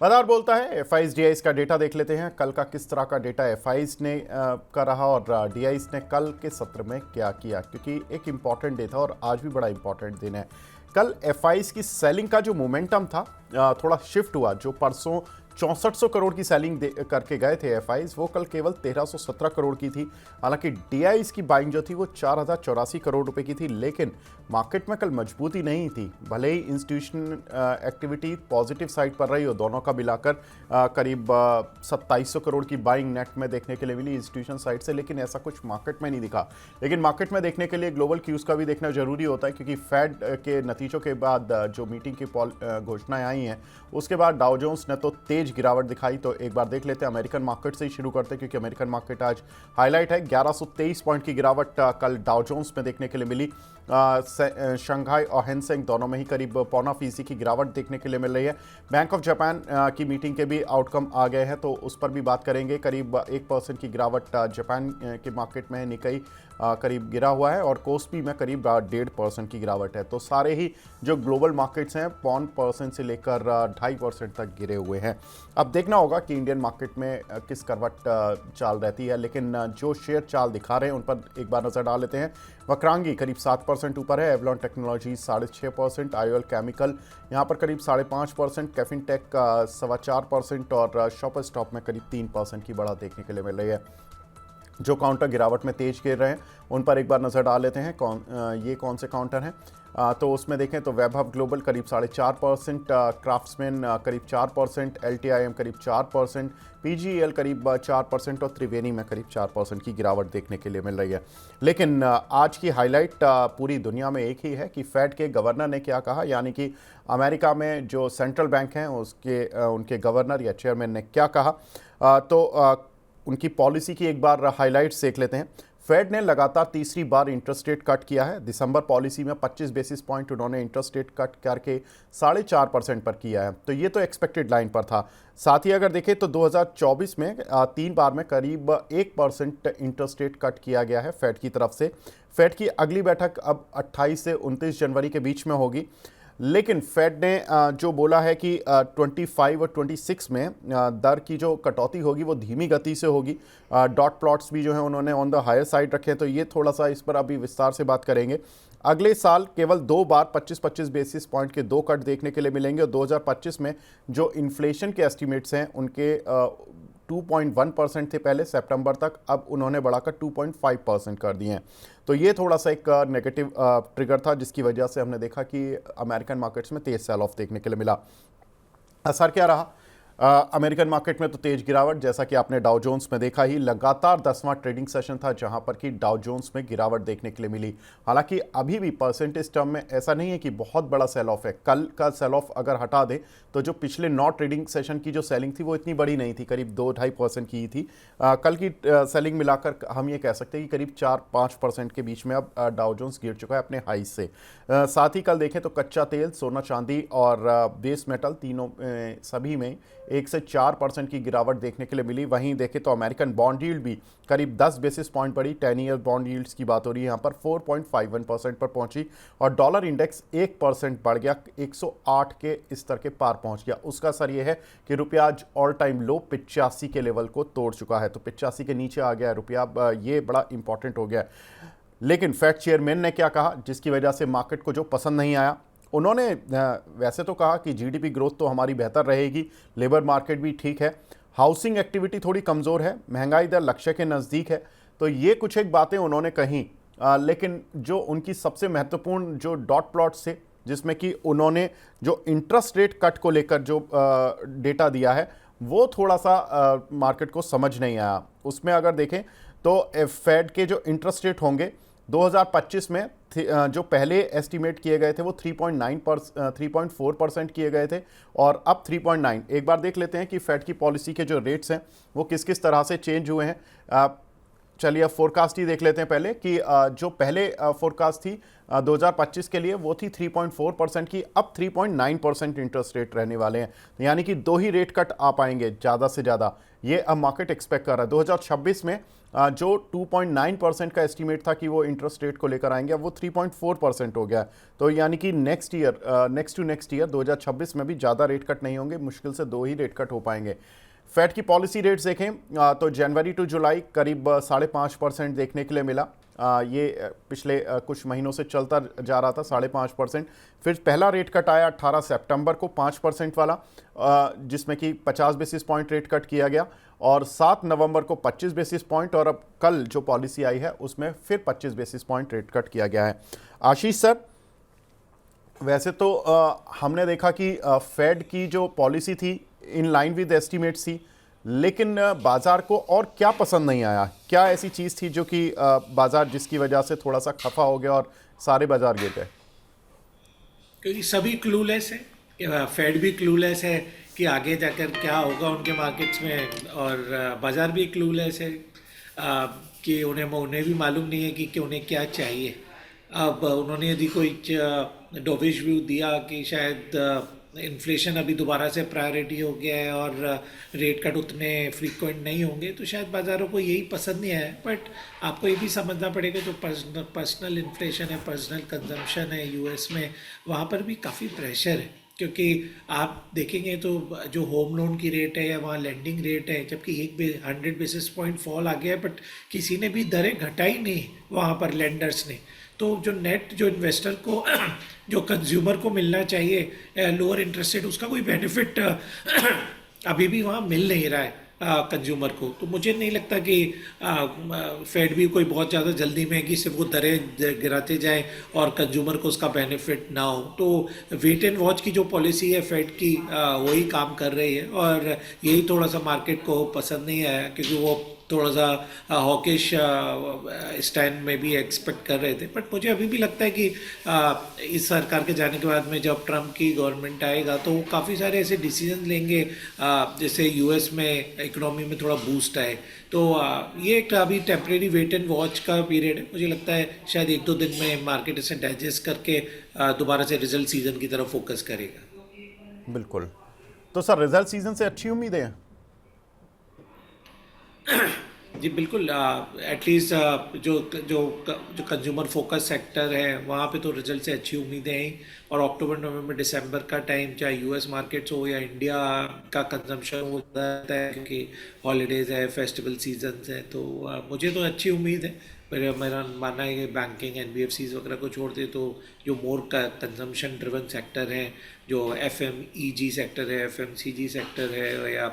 बाजार बोलता है। एफआईज डीआईज का डेटा देख लेते हैं, कल का किस तरह का डेटा एफआईज ने का रहा और डीआईज ने कल के सत्र में क्या किया, क्योंकि एक इंपॉर्टेंट डे था और आज भी बड़ा इंपॉर्टेंट दिन है। कल एफआईज की सेलिंग का जो मोमेंटम था थोड़ा शिफ्ट हुआ। जो परसों 6400 करोड़ की सेलिंग करके गए थे एफआईज, वो कल केवल 1317 करोड़ की थी। हालांकि डीआईज की बाइंग जो थी वो 4084 करोड़ रुपए की थी, लेकिन मार्केट में कल मजबूती नहीं थी। भले ही इंस्टीट्यूशन एक्टिविटी पॉजिटिव साइड पर रही हो, दोनों का मिलाकर करीब 2700 करोड़ की बाइंग नेट में देखने के लिए मिली इंस्टीट्यूशन साइड से, लेकिन ऐसा कुछ मार्केट में नहीं दिखा। लेकिन मार्केट में देखने के लिए ग्लोबल क्यूज का भी देखना जरूरी होता है, क्योंकि फेड के नतीजों के बाद जो मीटिंग की घोषणाएं आई हैं, उसके बाद डाउ जोन्स ने तो तेज गिरावट दिखाई। तो एक बार देख लेते हैं अमेरिकन मार्केट से ही शुरू करते हैं, क्योंकि अमेरिकन मार्केट आज हाईलाइट है। 1123 पॉइंट की गिरावट कल डाउ जोन्स में देखने के लिए मिली। शंघाई और हैंसेंग दोनों में ही करीब 0.25% की गिरावट देखने के लिए मिल रही है। बैंक ऑफ जापान की मीटिंग के भी आउटकम आ गए हैं, तो उस पर भी बात करेंगे। करीब 1% की गिरावट जापान के मार्केट में है। निकाई करीब गिरा हुआ है और कोस्पी में करीब 1.5% की गिरावट है। तो सारे ही जो ग्लोबल मार्केट्स हैं 0.5% से लेकर 2.5% तक गिरे हुए हैं। अब देखना होगा कि इंडियन मार्केट में किस करवट चाल रहती है, लेकिन जो शेयर चाल दिखा रहे हैं उन पर एक बार नजर डाल लेते हैं। वक्रांगी करीब 7% ऊपर है, एवलॉन टेक्नोलॉजी 6.5%, आईओएल केमिकल यहाँ पर करीब 5.5%, कैफिन टेक 4.25% और शॉपर स्टॉप में करीब 3% की बढ़त देखने के लिए मिल रही है। जो काउंटर गिरावट में तेज गिर रहे हैं उन पर एक बार नज़र डाल लेते हैं। ये कौन से काउंटर हैं, तो उसमें देखें तो वैभव ग्लोबल करीब 4.5%, क्राफ्ट्समैन करीब 4%, एलटीआईएम करीब 4%, पीजीएल करीब 4% और त्रिवेणी में करीब 4% की गिरावट देखने के लिए मिल रही है। लेकिन आज की हाईलाइट पूरी दुनिया में एक ही है कि फेड के गवर्नर ने क्या कहा, यानी कि अमेरिका में जो सेंट्रल बैंक हैं उनके गवर्नर या चेयरमैन ने क्या कहा। तो उनकी पॉलिसी की एक बार हाइलाइट्स देख लेते हैं। फेड ने लगातार तीसरी बार इंटरेस्ट रेट कट किया है। दिसंबर पॉलिसी में 25 बेसिस पॉइंट उन्होंने इंटरेस्ट रेट कट करके 4.5% पर किया है, तो ये तो एक्सपेक्टेड लाइन पर था। साथ ही अगर देखें तो 2024 में 3 बार में करीब 1% इंटरेस्ट रेट कट किया गया है फेड की तरफ से। फेड की अगली बैठक अब 28 से 29 जनवरी के बीच में होगी। लेकिन फेड ने जो बोला है कि 25 और 26 में दर की जो कटौती होगी वो धीमी गति से होगी। डॉट प्लॉट्स भी जो है उन्होंने ऑन द हायर साइड रखे हैं, तो ये थोड़ा सा इस पर अभी विस्तार से बात करेंगे। अगले साल केवल 2 बार 25-25 बेसिस पॉइंट के 2 कट देखने के लिए मिलेंगे और 2025 में जो इन्फ्लेशन के एस्टिमेट्स हैं उनके 2.1% थे पहले सितंबर तक, अब उन्होंने बढ़ाकर 2.5% कर दिए हैं। तो ये थोड़ा सा एक नेगेटिव ट्रिगर था, जिसकी वजह से हमने देखा कि अमेरिकन मार्केट्स में तेज सेल ऑफ देखने के लिए मिला। असर क्या रहा अमेरिकन मार्केट में? तो तेज गिरावट, जैसा कि आपने डाउ जोन्स में देखा ही, लगातार 10वां ट्रेडिंग सेशन था जहां पर कि डाउ जोन्स में गिरावट देखने के लिए मिली। हालांकि अभी भी परसेंटेज टर्म में ऐसा नहीं है कि बहुत बड़ा सेल ऑफ है। कल का सेल ऑफ अगर हटा दे तो जो पिछले 9 ट्रेडिंग सेशन की जो सेलिंग थी वो इतनी बड़ी नहीं थी, करीब 2-2.5% की ही थी। कल की सेलिंग मिलाकर हम ये कह सकते हैं कि करीब 4-5% के बीच में अब डाउ जोन्स गिर चुका है अपने हाई से। साथ ही कल देखें तो कच्चा तेल, सोना चांदी और बेस मेटल तीनों सभी में 1 से 4% की गिरावट देखने के लिए मिली। वहीं देखें तो अमेरिकन बॉन्ड यील्ड भी करीब 10 बेसिस पॉइंट बढ़ी। 10 ईयर बॉन्ड यील्ड्स की बात हो रही है, यहाँ पर 4.51% पर पहुंची और डॉलर इंडेक्स 1% बढ़ गया, 108 के स्तर के पार पहुंच गया। उसका असर यह है कि रुपया आज ऑल टाइम लो 85 के लेवल को तोड़ चुका है, तो 85 के नीचे आ गया है रुपया। ये बड़ा इंपॉर्टेंट हो गया। लेकिन फेड चेयरमैन ने क्या कहा, जिसकी वजह से मार्केट को जो पसंद नहीं आया? उन्होंने वैसे तो कहा कि जीडीपी ग्रोथ तो हमारी बेहतर रहेगी, लेबर मार्केट भी ठीक है, हाउसिंग एक्टिविटी थोड़ी कमज़ोर है, महंगाई दर लक्ष्य के नज़दीक है। तो ये कुछ एक बातें उन्होंने कहीं, लेकिन जो उनकी सबसे महत्वपूर्ण जो डॉट प्लॉट्स थे, जिसमें कि उन्होंने जो इंटरेस्ट रेट कट को लेकर जो डेटा दिया है वो थोड़ा सा मार्केट को समझ नहीं आया। उसमें अगर देखें तो फेड के जो इंटरेस्ट रेट होंगे 2025 में जो पहले एस्टिमेट किए गए थे वो 3.4% किए गए थे और अब 3.9। एक बार देख लेते हैं कि फेड की पॉलिसी के जो रेट्स हैं वो किस किस तरह से चेंज हुए हैं। चलिए अब फोरकास्ट ही देख लेते हैं पहले कि जो पहले फोरकास्ट थी 2025 के लिए वो थी 3.4% की, अब 3.9% इंटरेस्ट रेट रहने वाले हैं। यानी कि 2 ही रेट कट आ पाएंगे ज़्यादा से ज़्यादा, ये अब मार्केट एक्सपेक्ट कर रहा है। 2026 में जो 2.9% का एस्टीमेट था कि वो इंटरेस्ट रेट को लेकर आएंगे, अब वो 3.4% हो गया है। तो यानी कि नेक्स्ट टू नेक्स्ट ईयर 2026 में भी ज़्यादा रेट कट नहीं होंगे, मुश्किल से 2 ही रेट कट हो पाएंगे। फेड की पॉलिसी रेट्स देखें तो जनवरी टू जुलाई करीब 5.5% देखने के लिए मिला। ये पिछले कुछ महीनों से चलता जा रहा था 5.5%। फिर पहला रेट कट आया 18 सितंबर को 5% वाला, जिसमें कि 50 बेसिस पॉइंट रेट कट किया गया, और 7 नवंबर को 25 बेसिस पॉइंट, और अब कल जो पॉलिसी आई है उसमें फिर 25 बेसिस पॉइंट रेट कट किया गया है। आशीष सर, वैसे तो हमने देखा कि फेड की जो पॉलिसी थी इन लाइन विद एस्टीमेट्स थी, लेकिन बाजार को और क्या पसंद नहीं आया? क्या ऐसी चीज़ थी जो कि बाजार जिसकी वजह से थोड़ा सा खफा हो गया और सारे बाजार गिर गए? क्योंकि सभी क्लूलेस है, फेड भी क्लूलेस है कि आगे जाकर क्या होगा उनके मार्केट्स में, और बाजार भी क्लूलेस है कि उन्हें भी मालूम नहीं है कि उन्हें क्या चाहिए। अब उन्होंने यदि कोई डोविश व्यू दिया कि शायद इन्फ्लेशन अभी दोबारा से प्रायोरिटी हो गया है और रेट कट उतने फ्रीक्वेंट नहीं होंगे, तो शायद बाज़ारों को यही पसंद नहीं आया। बट आपको ये भी समझना पड़ेगा, जो पर्सनल इन्फ्लेशन है, पर्सनल कंजम्पशन है यूएस में, वहाँ पर भी काफ़ी प्रेशर है। क्योंकि आप देखेंगे तो जो होम लोन की रेट है या वहाँ लेंडिंग रेट है, जबकि 100 बेसिस पॉइंट फॉल आ गया है, बट किसी ने भी दरें घटाई नहीं वहाँ पर, लेंडर्स ने। तो जो नेट जो इन्वेस्टर को जो कंज्यूमर को मिलना चाहिए लोअर इंटरेस्ट रेट, उसका कोई बेनिफिट अभी भी वहाँ मिल नहीं रहा है कंज्यूमर को। तो मुझे नहीं लगता कि फेड भी कोई बहुत ज़्यादा जल्दी में है कि सिर्फ वो दरें गिराते जाएं और कंज्यूमर को उसका बेनिफिट ना हो। तो वेट एंड वॉच की जो पॉलिसी है फेड की, वही काम कर रही है, और यही थोड़ा सा मार्केट को पसंद नहीं आया, क्योंकि वो थोड़ा सा हॉकिश स्टैंड में भी एक्सपेक्ट कर रहे थे। बट मुझे अभी भी लगता है कि इस सरकार के जाने के बाद में जब ट्रम्प की गवर्नमेंट आएगा तो वो काफ़ी सारे ऐसे डिसीजन लेंगे जैसे यूएस में इकोनॉमी में थोड़ा बूस्ट आए। तो ये एक अभी टेम्प्रेरी वेट एंड वॉच का पीरियड है। मुझे लगता है शायद 1-2 दिन में मार्केट इसे डाइजेस्ट करके दोबारा से रिजल्ट सीजन की तरफ फोकस करेगा। बिल्कुल। तो सर, रिजल्ट सीजन से अच्छी उम्मीदें हैं? जी बिल्कुल। एटलीस्ट जो जो जो कंज्यूमर फोकस सेक्टर है वहाँ पे तो रिजल्ट से अच्छी उम्मीदें हैं। और अक्टूबर नवंबर दिसंबर का टाइम, चाहे यूएस मार्केट्स हो या इंडिया का कंजम्पशन हो जाता है, क्योंकि हॉलीडेज़ है, फेस्टिवल सीजन्स हैं। तो मुझे तो अच्छी उम्मीद है। मेरा मानना है कि बैंकिंग, एनबीएफसीज वगैरह को छोड़ दे तो जो मोर का कंजम्पशन ड्रिवन सेक्टर है, जो एफएमईजी सेक्टर है, एफएमसीजी सेक्टर है, या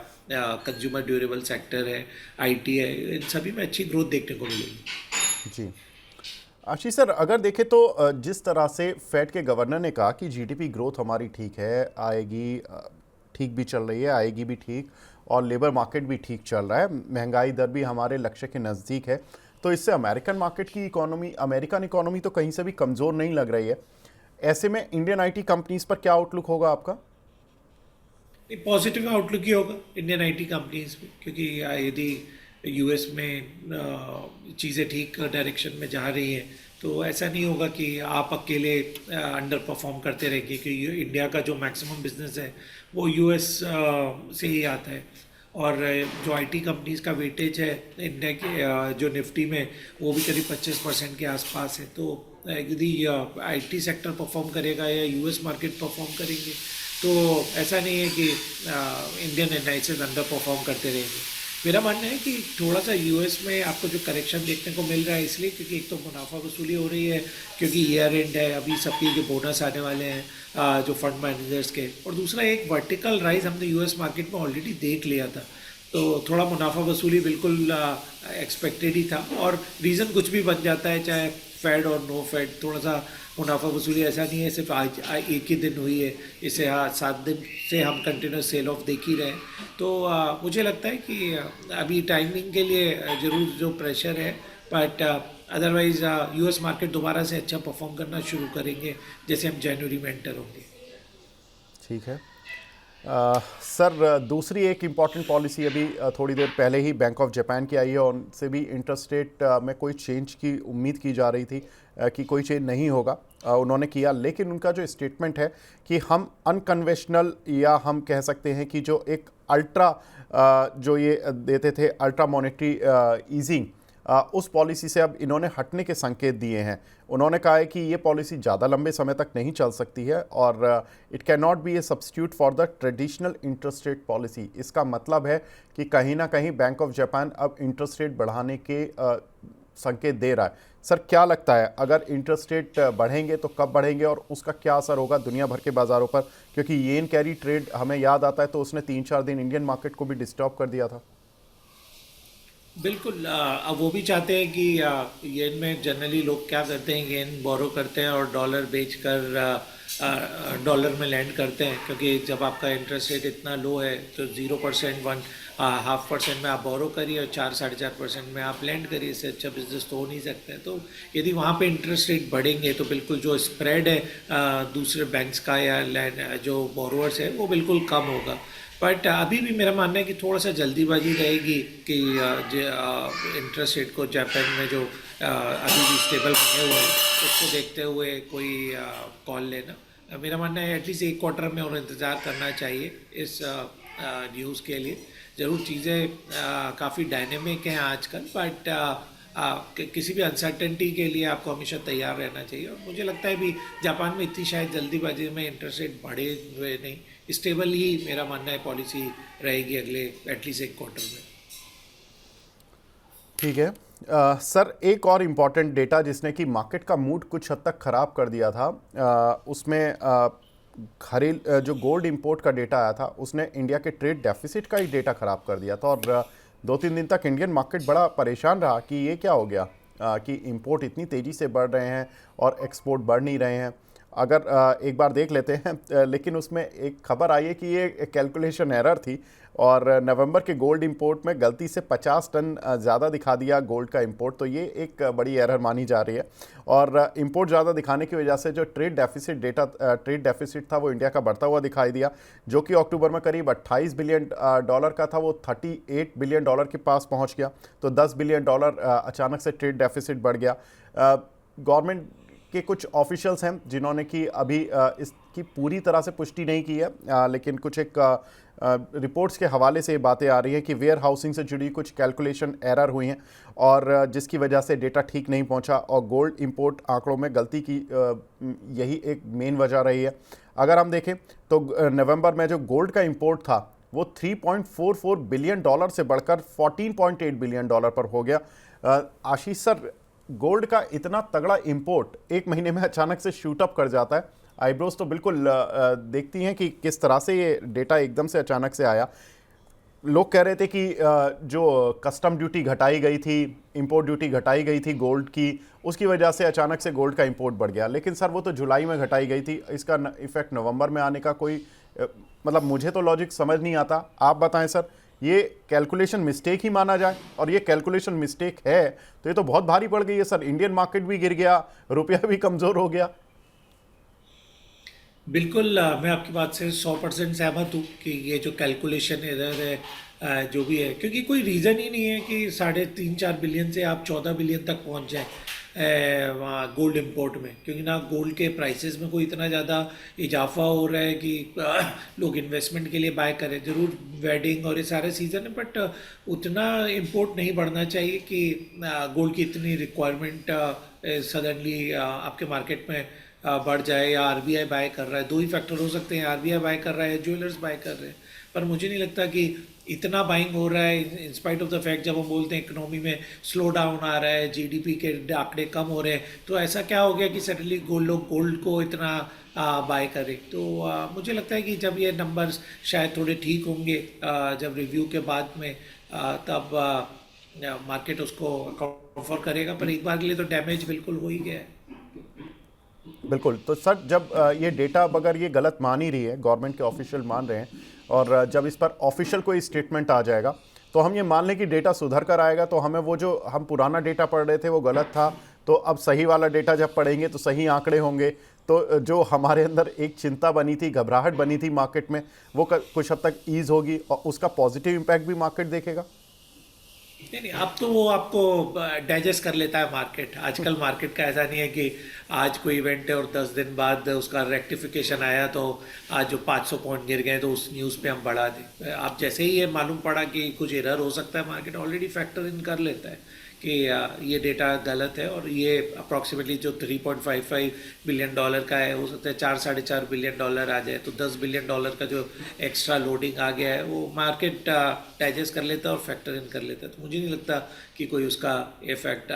कंज्यूमर ड्यूरेबल सेक्टर है, आईटी है, इन सभी में अच्छी ग्रोथ देखने को मिलेगी। जी आशीष सर, अगर देखें तो जिस तरह से फेड के गवर्नर ने कहा कि जीडीपी ग्रोथ हमारी ठीक है, आएगी, ठीक भी चल रही है, आएगी भी ठीक, और लेबर मार्केट भी ठीक चल रहा है, महंगाई दर भी हमारे लक्ष्य के नज़दीक है, तो इससे अमेरिकन मार्केट की इकोनॉमी, अमेरिकन इकोनॉमी तो कहीं से भी कमज़ोर नहीं लग रही है। ऐसे में इंडियन आईटी कंपनीज पर क्या आउटलुक होगा आपका? पॉजिटिव आउटलुक ही होगा इंडियन आईटी कंपनीज में, क्योंकि यदि यूएस में चीज़ें ठीक डायरेक्शन में जा रही हैं तो ऐसा नहीं होगा कि आप अकेले अंडर परफॉर्म करते रहेंगे, क्योंकि इंडिया का जो मैक्सिमम बिजनेस है वो यूएस से ही आता है। और जो आईटी कंपनीज का वेटेज है इंडिया के जो निफ्टी में, वो भी करीब 25% के आसपास है। तो यदि आईटी सेक्टर परफॉर्म करेगा या यूएस मार्केट परफॉर्म करेंगे, तो ऐसा नहीं है कि इंडियन एनआईसीज अंडर परफॉर्म करते रहेंगे। मेरा मानना है कि थोड़ा सा यूएस में आपको जो करेक्शन देखने को मिल रहा है, इसलिए क्योंकि एक तो मुनाफा वसूली हो रही है, क्योंकि ईयर एंड है, अभी सबके जो बोनस आने वाले हैं जो फंड मैनेजर्स के, और दूसरा एक वर्टिकल राइज हमने यूएस मार्केट में ऑलरेडी देख लिया था। तो थोड़ा मुनाफा वसूली बिल्कुल एक्सपेक्टेड ही था, और रीज़न कुछ भी बन जाता है, चाहे फेड और नो फेड, थोड़ा सा मुनाफा वसूली ऐसा नहीं है सिर्फ आज एक ही दिन हुई है, इसे 7 दिन से हम कंटिन्यूस सेल ऑफ देख ही रहे हैं। तो मुझे लगता है कि अभी टाइमिंग के लिए ज़रूर जो प्रेशर है, बट अदरवाइज़ यूएस मार्केट दोबारा से अच्छा परफॉर्म करना शुरू करेंगे जैसे हम जनवरी में एंटर होंगे। ठीक है। सर, दूसरी एक इम्पॉर्टेंट पॉलिसी अभी थोड़ी देर पहले ही बैंक ऑफ जापान की आई है, और उनसे भी इंटरेस्ट रेट में कोई चेंज की उम्मीद की जा रही थी कि कोई चेंज नहीं होगा, उन्होंने किया। लेकिन उनका जो स्टेटमेंट है कि हम अनकन्वेंशनल, या हम कह सकते हैं कि जो एक अल्ट्रा जो ये देते थे, अल्ट्रा मॉनेटरी ईजिंग, उस पॉलिसी से अब इन्होंने हटने के संकेत दिए हैं। उन्होंने कहा है कि ये पॉलिसी ज़्यादा लंबे समय तक नहीं चल सकती है और it can not be A substitute for the traditional interest rate policy. इसका मतलब है कि कहीं ना कहीं बैंक ऑफ जापान अब इंटरेस्ट रेट बढ़ाने के संकेत दे रहा है। सर, क्या लगता है अगर इंटरेस्ट रेट बढ़ेंगे तो कब बढ़ेंगे और उसका क्या असर होगा दुनिया भर के बाज़ारों पर? क्योंकि येन कैरी ट्रेड हमें याद आता है तो उसने 3-4 दिन इंडियन मार्केट को भी डिस्टर्ब कर दिया था। बिल्कुल। अब वो भी चाहते हैं कि येन में जनरली लोग क्या करते हैं, येन बोरो करते हैं और डॉलर बेच कर डॉलर में लैंड करते हैं, क्योंकि जब आपका इंटरेस्ट रेट इतना लो है तो 0%, 1.5% में आप बोरो करिए और 4-4.5% में आप लैंड करिए। इससे अच्छा बिजनेस तो हो नहीं सकता है। तो यदि वहाँ पे इंटरेस्ट रेट बढ़ेंगे तो बिल्कुल जो स्प्रेड है दूसरे बैंक्स का या जो बोरोवर्स है वो बिल्कुल कम होगा। बट अभी भी मेरा मानना है कि थोड़ा सा जल्दीबाजी रहेगी कि इंटरेस्ट रेट को जापान में जो अभी भी स्टेबल बने हुए हैं उसको देखते हुए कोई कॉल लेना। मेरा मानना है एटलीस्ट एक क्वार्टर में और इंतज़ार करना चाहिए इस न्यूज़ के लिए। ज़रूर चीज़ें काफ़ी डायनेमिक हैं आजकल, बट किसी भी अनसर्टेनिटी के लिए आपको हमेशा तैयार रहना चाहिए। और मुझे लगता है भी जापान में इतनी शायद जल्दीबाजी में इंटरेस्ट रेट बढ़े हुए नहीं, स्टेबल ही मेरा मानना है पॉलिसी रहेगी अगले एटलीस्ट एक क्वार्टर में। ठीक है। सर, एक और इम्पॉर्टेंट डेटा जिसने कि मार्केट का मूड कुछ हद तक ख़राब कर दिया था, उसमें जो गोल्ड इंपोर्ट का डेटा आया था उसने इंडिया के ट्रेड डेफिसिट का ही डेटा ख़राब कर दिया था और 2-3 दिन तक इंडियन मार्केट बड़ा परेशान रहा कि ये क्या हो गया कि इंपोर्ट इतनी तेज़ी से बढ़ रहे हैं और एक्सपोर्ट बढ़ नहीं रहे हैं। अगर एक बार देख लेते हैं, लेकिन उसमें एक खबर आई है कि ये कैलकुलेशन एरर थी और नवंबर के गोल्ड इंपोर्ट में गलती से 50 टन ज़्यादा दिखा दिया गोल्ड का इंपोर्ट। तो ये एक बड़ी एरर मानी जा रही है और इंपोर्ट ज़्यादा दिखाने की वजह से जो ट्रेड डेफिसिट था वो इंडिया का बढ़ता हुआ दिखाई दिया, जो कि अक्टूबर में करीब 28 बिलियन डॉलर का था, वो 38 बिलियन डॉलर के पास पहुँच गया। तो 10 बिलियन डॉलर अचानक से ट्रेड डेफिसिट बढ़ गया। गवर्नमेंट के कुछ ऑफिशियल्स हैं जिन्होंने कि अभी इसकी पूरी तरह से पुष्टि नहीं की है, लेकिन कुछ एक रिपोर्ट्स के हवाले से ये बातें आ रही हैं कि वेयर हाउसिंग से जुड़ी कुछ कैलकुलेशन एरर हुई हैं और जिसकी वजह से डेटा ठीक नहीं पहुंचा और गोल्ड इंपोर्ट आंकड़ों में गलती की यही एक मेन वजह रही है। अगर हम देखें तो नवंबर में जो गोल्ड का इंपोर्ट था वो 3.44 बिलियन डॉलर से बढ़कर 14.8 बिलियन डॉलर पर हो गया। आशीष सर, गोल्ड का इतना तगड़ा इंपोर्ट एक महीने में अचानक से शूट अप कर जाता है। आईब्रोज तो बिल्कुल देखती हैं कि किस तरह से ये डेटा एकदम से अचानक से आया। लोग कह रहे थे कि जो कस्टम ड्यूटी घटाई गई थी, इंपोर्ट ड्यूटी घटाई गई थी गोल्ड की, उसकी वजह से अचानक से गोल्ड का इंपोर्ट बढ़ गया। लेकिन सर वो तो जुलाई में घटाई गई थी, इसका इफेक्ट नवंबर में आने का कोई मतलब मुझे तो लॉजिक समझ नहीं आता। आप बताएं सर, ये कैलकुलेशन मिस्टेक ही माना जाए और ये कैलकुलेशन मिस्टेक है तो ये तो बहुत भारी पड़ गई है सर। इंडियन मार्केट भी गिर गया, रुपया भी कमज़ोर हो गया। बिल्कुल। मैं आपकी बात से 100% सहमत हूँ कि ये जो कैलकुलेशन एरर है जो भी है, क्योंकि कोई रीज़न ही नहीं है कि 3.5-4 बिलियन से आप 14 बिलियन तक पहुँच जाए वहाँ गोल्ड इंपोर्ट में, क्योंकि ना गोल्ड के प्राइसेस में कोई इतना ज़्यादा इजाफा हो रहा है कि लोग इन्वेस्टमेंट के लिए बाय करें। ज़रूर वेडिंग और ये सारे सीज़न है, बट उतना इंपोर्ट नहीं बढ़ना चाहिए कि गोल्ड की इतनी रिक्वायरमेंट सडनली आपके मार्केट में बढ़ जाए, या आरबीआई बाय कर रहा है। दो ही फैक्टर हो सकते हैं, आरबीआई बाय कर रहा है, ज्वेलर्स बाय कर रहे हैं। पर मुझे नहीं लगता कि इतना बाइंग हो रहा है, in spite of the fact जब हम बोलते हैं इकोनॉमी में स्लो डाउन आ रहा है, जीडीपी के आंकड़े कम हो रहे हैं, तो ऐसा क्या हो गया कि सडनली लोग गोल्ड को इतना बाय करें। तो मुझे लगता है कि जब ये नंबर्स शायद थोड़े ठीक होंगे जब रिव्यू के बाद में, तब मार्केट उसको ऑफर करेगा। पर एक बार के लिए तो डैमेज बिल्कुल हो ही गया है। बिल्कुल। तो सर, जब ये डेटा अगर ये गलत मान ही रही है, गवर्नमेंट के ऑफिशियल मान रहे हैं, और जब इस पर ऑफिशियल कोई स्टेटमेंट आ जाएगा तो हम ये मान लें कि डेटा सुधर कर आएगा, तो हमें वो जो हम पुराना डेटा पढ़ रहे थे वो गलत था, तो अब सही वाला डेटा जब पढ़ेंगे तो सही आंकड़े होंगे। तो जो हमारे अंदर एक चिंता बनी थी, घबराहट बनी थी मार्केट में, वो कुछ हद तक ईज होगी और उसका पॉजिटिव इम्पैक्ट भी मार्केट देखेगा। नहीं, अब तो वो आपको डाइजेस्ट कर लेता है मार्केट। आजकल मार्केट का ऐसा नहीं है कि आज कोई इवेंट है और 10 दिन बाद उसका रेक्टिफिकेशन आया तो आज जो 500 पॉइंट गिर गए तो उस न्यूज़ पे हम बढ़ा दें। आप जैसे ही ये मालूम पड़ा कि कुछ एरर हो सकता है, मार्केट ऑलरेडी फैक्टर इन कर लेता है कि ये डेटा गलत है और ये अप्रॉक्सीमेटली जो $3.55 बिलियन का है, हो सकता है $4-4.5 बिलियन आ जाए, तो $10 बिलियन का जो एक्स्ट्रा लोडिंग आ गया है वो मार्केट डाइजेस्ट कर लेता है और फैक्टर इन कर लेता है। तो मुझे नहीं लगता कि कोई उसका इफेक्ट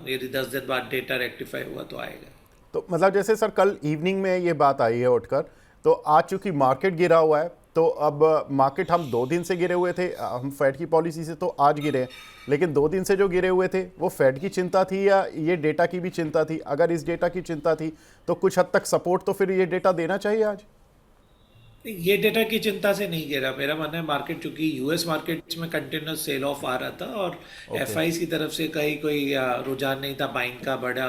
यदि 10 दिन बाद डेटा रेक्टिफाई हुआ तो आएगा। तो मतलब जैसे सर कल इवनिंग में ये बात आई है उठकर, तो आज चूंकि मार्केट गिरा हुआ है, तो अब मार्केट हम 2 दिन से गिरे हुए थे, हम फेड की पॉलिसी से तो आज गिरे हैं, लेकिन 2 दिन से जो गिरे हुए थे वो फेड की चिंता थी या ये डेटा की भी चिंता थी? अगर इस डेटा की चिंता थी तो कुछ हद तक सपोर्ट तो फिर ये डेटा देना चाहिए आज। ये डेटा की चिंता से नहीं गिरा, मेरा मानना है मार्केट, चूंकि यूएस मार्केट्स में कंटिन्यूस सेल ऑफ आ रहा था और ओके। एफआईज की तरफ से कहीं कोई रुझान नहीं था बाइंग का, बड़ा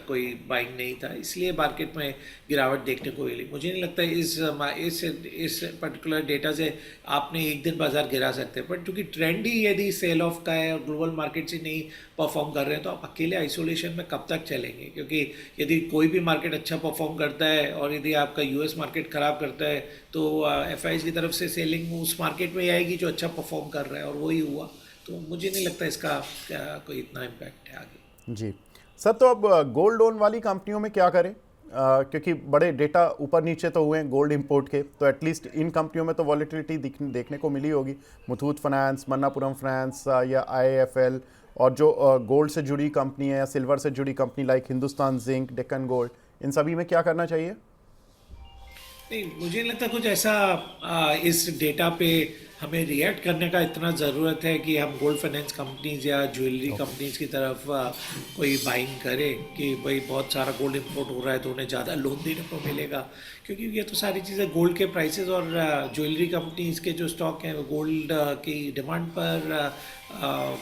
कोई बाइंग नहीं था, इसलिए मार्केट में गिरावट देखने को मिली। मुझे नहीं लगता इस पर्टिकुलर डेटा से आपने एक दिन बाजार गिरा सकते हैं, बट चूंकि ट्रेंड ही यदि सेल ऑफ का है और ग्लोबल मार्केट से नहीं परफॉर्म कर रहे हैं तो आप अकेले आइसोलेशन में कब तक चलेंगे? क्योंकि यदि कोई भी मार्केट अच्छा परफॉर्म करता है और यदि आपका यूएस मार्केट ख़राब करता है तो एफआईज की तरफ से सेलिंग उस मार्केट में ही आएगी जो अच्छा परफॉर्म कर रहा है, और वही हुआ। तो मुझे नहीं लगता इसका कोई इतना इम्पैक्ट है आगे। जी सर, तो अब गोल्ड लोन वाली कंपनियों में क्या करें? क्योंकि बड़े डेटा ऊपर नीचे तो हुए हैं गोल्ड इंपोर्ट के, तो एटलीस्ट इन कंपनियों में तो वॉलेटिलिटी देखने को मिली होगी। मुथूट फाइनेंस, मन्नापुरम फाइनेंस या आईआईएफएल, और जो गोल्ड से जुड़ी कंपनी है या सिल्वर से जुड़ी company like Hindustan Zinc, Deccan Gold, इन सभी में क्या करना चाहिए? नहीं, मुझे नहीं लगता कुछ ऐसा इस डेटा पे हमें रिएक्ट करने का इतना ज़रूरत है कि हम गोल्ड फाइनेंस कंपनीज या ज्वेलरी कंपनीज की तरफ कोई बाइंग करें कि भाई बहुत सारा गोल्ड इंपोर्ट हो रहा है तो उन्हें ज़्यादा लोन देने को मिलेगा, क्योंकि ये तो सारी चीज़ें गोल्ड के प्राइसेस और ज्वेलरी कंपनीज के जो स्टॉक हैं वो गोल्ड की डिमांड पर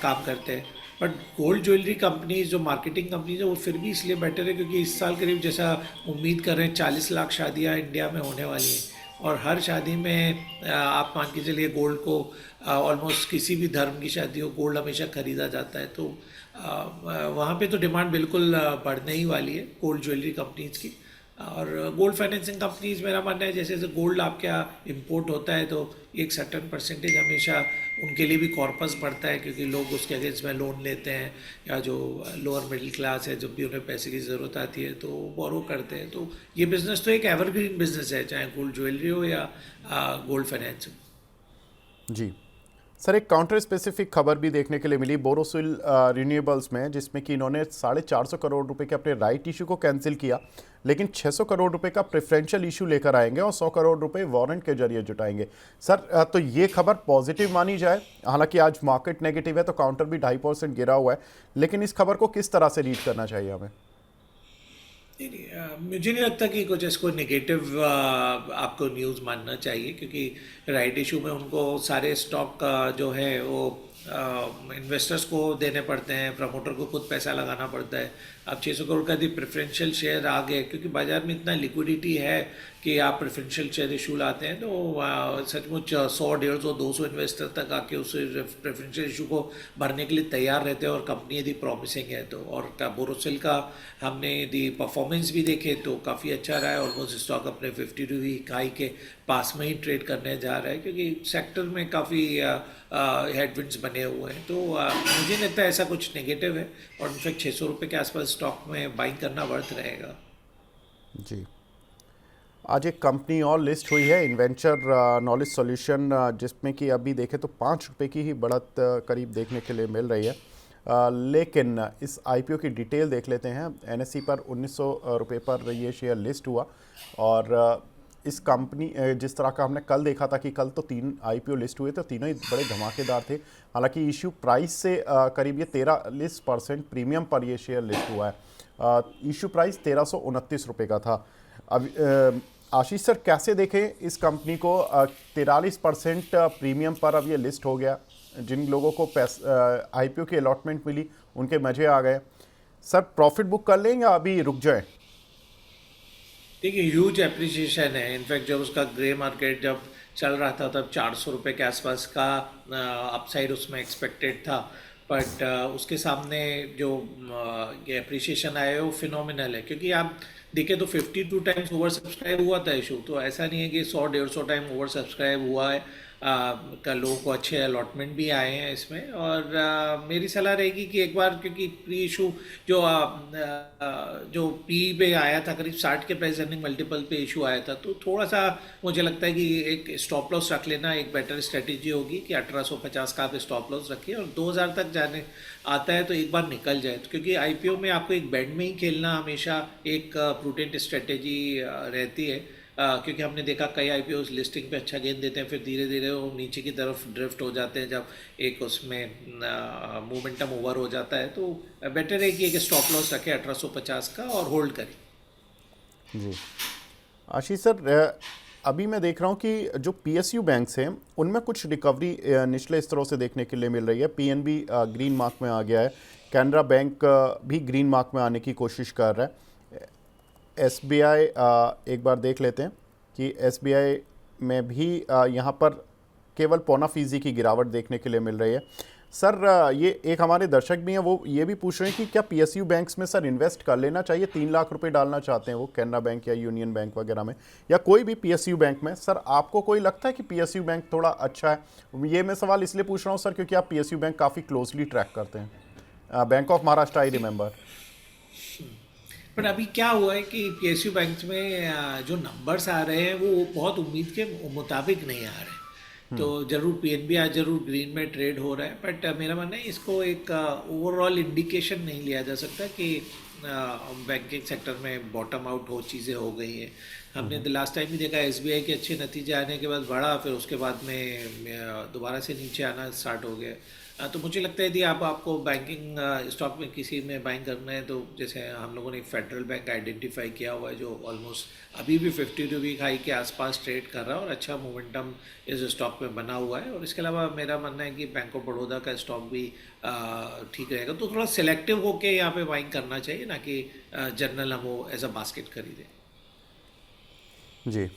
काम करते हैं। बट गोल्ड ज्वेलरी कंपनीज जो मार्केटिंग कंपनीज है वो फिर भी इसलिए बेटर है क्योंकि इस साल करीब जैसा उम्मीद कर रहे हैं 40 लाख शादियां इंडिया में होने वाली हैं, और हर शादी में आप मान के चलिए गोल्ड को ऑलमोस्ट किसी भी धर्म की शादी हो गोल्ड हमेशा खरीदा जाता है, तो वहाँ पे तो डिमांड बिल्कुल बढ़ने ही वाली है गोल्ड ज्वेलरी कंपनीज की। और गोल्ड फाइनेंसिंग कंपनीज, मेरा मानना है जैसे जैसे गोल्ड आपके यहाँ इम्पोर्ट होता है तो एक सर्टन परसेंटेज हमेशा उनके लिए भी कॉर्पस बढ़ता है, क्योंकि लोग उसके अगेंस्ट में लोन लेते हैं, या जो लोअर मिडिल क्लास है जब भी उन्हें पैसे की ज़रूरत आती है तो बोरो करते हैं। तो ये बिज़नेस तो एक एवरग्रीन बिजनेस है, चाहे गोल्ड ज्वेलरी हो या गोल्ड फाइनेंस हो। जी सर, एक काउंटर स्पेसिफिक खबर भी देखने के लिए मिली बोरोसिल रिन्यूएबल्स में, जिसमें कि इन्होंने 450 करोड़ रुपए के अपने राइट इशू को कैंसिल किया, लेकिन 600 करोड़ रुपए का प्रेफरेंशियल इशू लेकर आएंगे और 100 करोड़ रुपए वारंट के जरिए जुटाएंगे। सर, तो ये खबर पॉजिटिव मानी जाए? हालांकि आज मार्केट नेगेटिव है तो काउंटर भी 2.5% गिरा हुआ है, लेकिन इस खबर को किस तरह से रीड करना चाहिए हमें? नहीं नहीं, मुझे नहीं लगता कि कुछ इसको नेगेटिव आपको न्यूज़ मानना चाहिए, क्योंकि राइट इशू में उनको सारे स्टॉक जो है वो इन्वेस्टर्स को देने पड़ते हैं, प्रमोटर को खुद पैसा लगाना पड़ता है। अब 600 करोड़ का भी प्रेफरेंशियल शेयर आ गए, क्योंकि बाजार में इतना लिक्विडिटी है कि आप प्रेफरेंशियल शेयर इशू लाते हैं तो सचमुच 100, 150, 200 इन्वेस्टर तक आके उस प्रेफरेंशियल इशू को भरने के लिए तैयार रहते हैं, और कंपनी यदि प्रॉमिसिंग है तो। और बोरोसिल का हमने यदि परफॉर्मेंस भी देखे तो काफ़ी अच्छा रहा है, ऑलमोस्ट स्टॉक अपने 52 वीक हाई के पास में ही ट्रेड करने जा रहा है, क्योंकि सेक्टर में काफ़ी हेडविंड्स बने हुए हैं। तो मुझे नहीं लगता ऐसा कुछ नेगेटिव है, और इनफैक्ट 600 रुपये के आसपास स्टॉक में बाइंग करना वर्थ रहेगा। जी, आज एक कंपनी और लिस्ट हुई है, इन्वेंचर नॉलेज सॉल्यूशन, जिसमें कि अभी देखें तो 5 रुपये की ही बढ़त करीब देखने के लिए मिल रही है। लेकिन इस आईपीओ की डिटेल देख लेते हैं। एनएसई पर 1900 रुपये पर ये शेयर लिस्ट हुआ, और इस कंपनी जिस तरह का हमने कल देखा था कि कल तो 3 आईपीओ लिस्ट हुए थे, तीनों ही बड़े धमाकेदार थे। हालांकि इशू प्राइस से करीब ये 43% प्रीमियम पर ये शेयर लिस्ट हुआ है। इशू प्राइस 1329 रुपये का था। अब आशीष सर, कैसे देखें इस कंपनी को? 43% प्रीमियम पर अब ये लिस्ट हो गया। जिन लोगों को आईपीओ की अलॉटमेंट मिली उनके मजे आ गए। सर, प्रॉफिट बुक कर लें या अभी रुक जाएं? देखिए, ह्यूज एप्रिसिएशन है। इनफैक्ट जब उसका ग्रे मार्केट जब चल रहा था तब 400 रुपये के आसपास का अपसाइड उसमें एक्सपेक्टेड था, बट उसके सामने जो ये एप्रिसिएशन आया है वो फिनोमिनल है। क्योंकि आप देखें तो 52 टाइम्स ओवर सब्सक्राइब हुआ था इशू, तो ऐसा नहीं है कि 100, 150 टाइम ओवर सब्सक्राइब हुआ है। का लोगों को अच्छे अलॉटमेंट भी आए हैं इसमें। और मेरी सलाह रहेगी कि एक बार, क्योंकि प्री इशू जो पी पे आया था करीब 60 के प्राइस अर्निंग मल्टीपल पे इशू आया था, तो थोड़ा सा मुझे लगता है कि एक स्टॉप लॉस रख लेना एक बेटर स्ट्रेटेजी होगी कि 1850 का आप स्टॉप लॉस रखिए और 2000 तक जाने आता है तो एक बार निकल जाए। तो क्योंकि आईपीओ में आपको एक बैंड में ही खेलना हमेशा एक प्रूडेंट स्ट्रेटेजी रहती है। क्योंकि हमने देखा कई आईपीओ लिस्टिंग पे अच्छा गेंद देते हैं, फिर धीरे धीरे वो नीचे की तरफ ड्रिफ्ट हो जाते हैं जब एक उसमें मोमेंटम ओवर हो जाता है। तो बेटर है कि एक स्टॉप लॉस रखें 1850 का और होल्ड करें। जी आशीष सर, अभी मैं देख रहा हूँ कि जो पीएसयू बैंक्स हैं उनमें कुछ रिकवरी निचले स्तरों से देखने के लिए मिल रही है। पीएनबी ग्रीन मार्क में आ गया है, कैनरा बैंक भी ग्रीन मार्क में आने की कोशिश कर रहा है। एसबीआई एक बार देख लेते हैं कि एसबीआई में भी यहाँ पर केवल पौना फीसदी की गिरावट देखने के लिए मिल रही है। सर ये एक हमारे दर्शक भी हैं, वो ये भी पूछ रहे हैं कि क्या पीएसयू बैंक्स में सर इन्वेस्ट कर लेना चाहिए? 3 लाख रुपए डालना चाहते हैं वो कैनरा बैंक या यूनियन बैंक वगैरह में, या कोई भी पीएसयू बैंक में। सर आपको कोई लगता है कि पीएसयू बैंक थोड़ा अच्छा है? ये मैं सवाल इसलिए पूछ रहा हूँ सर क्योंकि आप पीएसयू बैंक काफ़ी क्लोजली ट्रैक करते हैं। Bank of Maharashtra I remember. पर अभी क्या हुआ है कि पीएसयू बैंक में जो नंबर्स आ रहे हैं वो बहुत उम्मीद के मुताबिक नहीं आ रहे। तो जरूर पीएनबी आज जरूर ग्रीन में ट्रेड हो रहा है, बट मेरा मानना है इसको एक ओवरऑल इंडिकेशन नहीं लिया जा सकता कि बैंकिंग सेक्टर में बॉटम आउट हो चीज़ें हो गई हैं। हमने लास्ट टाइम भी देखा एसबीआई के अच्छे नतीजे आने के बाद बढ़ा, फिर उसके बाद में दोबारा से नीचे आना स्टार्ट हो गया। तो मुझे लगता है यदि आपको बैंकिंग स्टॉक में किसी में बाइंग करना है, तो जैसे हम लोगों ने एक फेडरल बैंक आइडेंटिफाई किया हुआ है जो ऑलमोस्ट अभी भी 52 वीक हाई के आसपास ट्रेड कर रहा है और अच्छा मोमेंटम इस स्टॉक में बना हुआ है। और इसके अलावा मेरा मानना है कि बैंक ऑफ बड़ौदा का स्टॉक भी ठीक रहेगा। तो थोड़ा सिलेक्टिव होकर यहाँ पे बाइंग करना चाहिए, ना कि जनरल हम वो एज अ बास्केट खरीदें। जी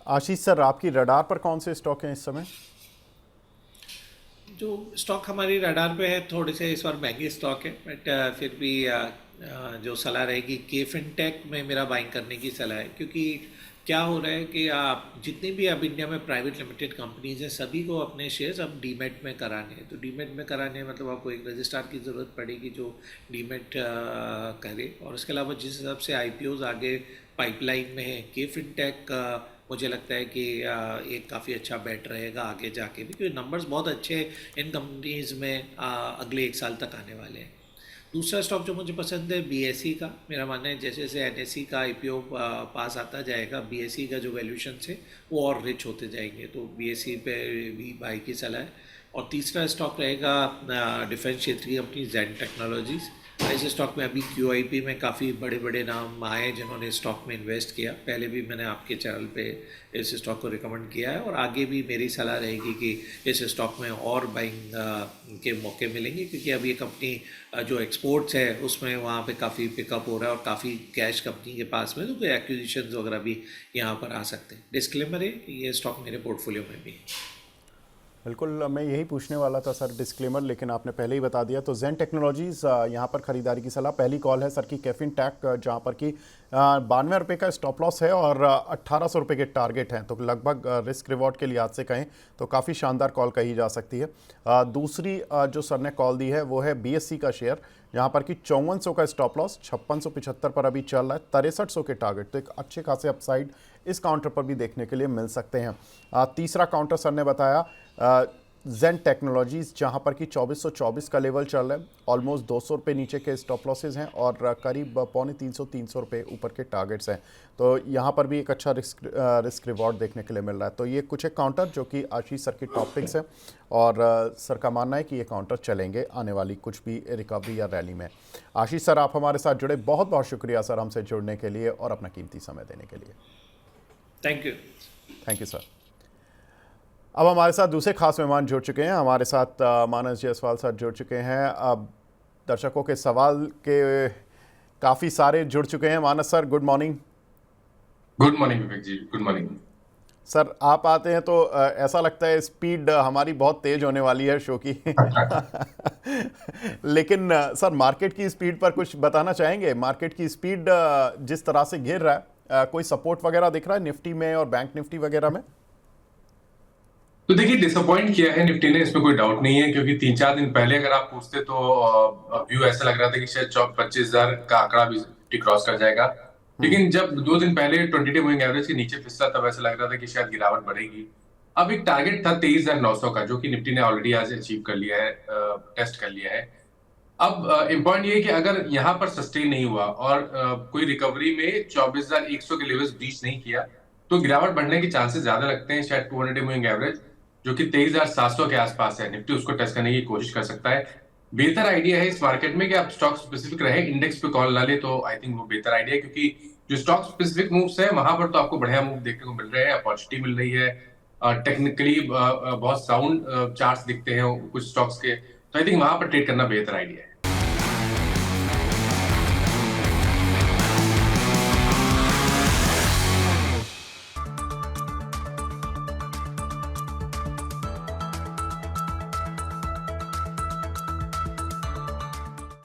आशीष सर, आपकी रडार पर कौन से स्टॉक हैं इस समय? जो स्टॉक हमारी रडार पे है थोड़े से इस बार महंगे स्टॉक है, बट फिर भी जो सलाह रहेगी के फिनटेक में मेरा बाइंग करने की सलाह है। क्योंकि क्या हो रहा है कि आप जितनी भी अब इंडिया में प्राइवेट लिमिटेड कंपनीज हैं सभी को अपने शेयर्स अब डीमेट में कराने हैं। तो डीमेट में कराने मतलब आपको एक रजिस्ट्रार की ज़रूरत पड़ेगी जो डीमेट करे। और उसके अलावा जिस हिसाब से आईपीओज आगे पाइपलाइन में है, के फिनटेक मुझे लगता है कि एक काफ़ी अच्छा बेट रहेगा आगे जाके भी, क्योंकि नंबर्स बहुत अच्छे इन कंपनीज में अगले 1 साल तक आने वाले हैं। दूसरा स्टॉक जो मुझे पसंद है बीएसई का। मेरा मानना है जैसे जैसे एनएसई का आईपीओ पास आता जाएगा, बीएसई का जो वैल्यूशन है वो और रिच होते जाएंगे। तो बीएसई पे भी बाई की सलाह है। और तीसरा स्टॉक रहेगा डिफेंस क्षेत्र की कंपनी जेन टेक्नोलॉजीज़। इस स्टॉक में अभी क्यूआईपी में काफ़ी बड़े बड़े नाम आए हैं जिन्होंने स्टॉक में इन्वेस्ट किया। पहले भी मैंने आपके चैनल पे इस स्टॉक को रिकमेंड किया है और आगे भी मेरी सलाह रहेगी कि इस स्टॉक में और बाइंग के मौके मिलेंगे, क्योंकि अब ये कंपनी जो एक्सपोर्ट्स है उसमें वहाँ पे काफ़ी पिकअप हो रहा है और काफ़ी कैश कंपनी के पास में, तो कोई एक्विजिशंस वगैरह भी यहाँ पर आ सकते हैं। डिस्क्लेमर है, ये स्टॉक मेरे पोर्टफोलियो में भी है। बिल्कुल, मैं यही पूछने वाला था सर डिस्क्लेमर, लेकिन आपने पहले ही बता दिया। तो जेन टेक्नोलॉजीज़ यहाँ पर ख़रीदारी की सलाह। पहली कॉल है सर की कैफिन टैक, जहाँ पर कि 92 रुपये का स्टॉप लॉस है और 1800 रुपये के टारगेट हैं। तो लगभग रिस्क रिवॉर्ड के लिहाज से कहें तो काफ़ी शानदार कॉल कही जा सकती है। दूसरी जो सर ने कॉल दी है वो है बीएससी का शेयर, यहाँ पर कि 5400 का स्टॉप लॉस, 5675 पर अभी चल रहा है, 6300 के टारगेट। तो एक अच्छे खासे अपसाइड इस काउंटर पर भी देखने के लिए मिल सकते हैं। तीसरा काउंटर सर ने बताया जेन टेक्नोलॉजीज़, जहाँ पर कि 2424 का लेवल चल रहा है। ऑलमोस्ट 200 रुपये नीचे के स्टॉप लॉसेज हैं और करीब 350 रुपये ऊपर के टारगेट्स हैं। तो यहाँ पर भी एक अच्छा रिस्क रिवॉर्ड देखने के लिए मिल रहा है। तो ये कुछ एक काउंटर जो कि आशीष सर की टॉप पिक्स है और सर का मानना है कि ये काउंटर चलेंगे आने वाली कुछ भी रिकवरी या रैली में। आशीष सर, आप हमारे साथ जुड़े, बहुत बहुत शुक्रिया सर हमसे जुड़ने के लिए और अपना कीमती समय देने के लिए। Thank you sir. अब हमारे साथ दूसरे खास मेहमान जुड़ चुके हैं। हमारे साथ मानस जायसवाल सर जुड़ चुके हैं। अब दर्शकों के सवाल के काफ़ी सारे जुड़ चुके हैं। Manas sir, good morning. Good morning Vivek ji, good morning sir. आप आते हैं तो ऐसा लगता है स्पीड हमारी बहुत तेज होने वाली है शो की लेकिन सर, मार्केट की स्पीड पर कुछ बताना चाहेंगे? मार्केट की स्पीड जिस तरह से गिर रहा है, कोई सपोर्ट वगैरह दिख रहा है निफ्टी में और बैंक निफ्टी वगैरह में? तो देखिए डिसअपॉइंट किया है निफ्टी ने, इसमें कोई डाउट नहीं है, क्योंकि 3-4 दिन पहले अगर आप पूछते तो व्यू ऐसा लग रहा था कि शायद 25,000 का आंकड़ा भी निफ्टी क्रॉस कर जाएगा। लेकिन जब 2 दिन पहले 20 डे मूविंग एवरेज के नीचे फिसला तब ऐसा लग रहा था कि शायद गिरावट बढ़ेगी। अब एक टारगेट था 23,900 का, जो कि निफ्टी ने ऑलरेडी आज अचीव कर लिया है, टेस्ट कर लिया है। अब इम्पॉर्टेंट ये है कि अगर यहाँ पर सस्टेन नहीं हुआ और कोई रिकवरी में 24,100 के लेवल्स ब्रीच नहीं किया, तो गिरावट बढ़ने के चांसेस ज्यादा लगते हैं। शायद 200 डे मूविंग एवरेज जो कि 23,700 के आसपास है, निफ्टी उसको टेस्ट करने की कोशिश कर सकता है। बेहतर आइडिया है इस मार्केट में कि आप स्टॉक स्पेसिफिक रहे, इंडेक्स पे कॉल ना ले, तो आई थिंक वो बेहतर आइडिया है, क्योंकि जो स्टॉक स्पेसिफिक मूव्स है वहां पर तो आपको बढ़िया मूव देखने को मिल रहे हैं, अपॉर्चुनिटी मिल रही है, टेक्निकली बहुत साउंड चार्ट्स दिखते हैं कुछ स्टॉक्स के, तो आई थिंक वहां पर ट्रेड करना बेहतर आइडिया है।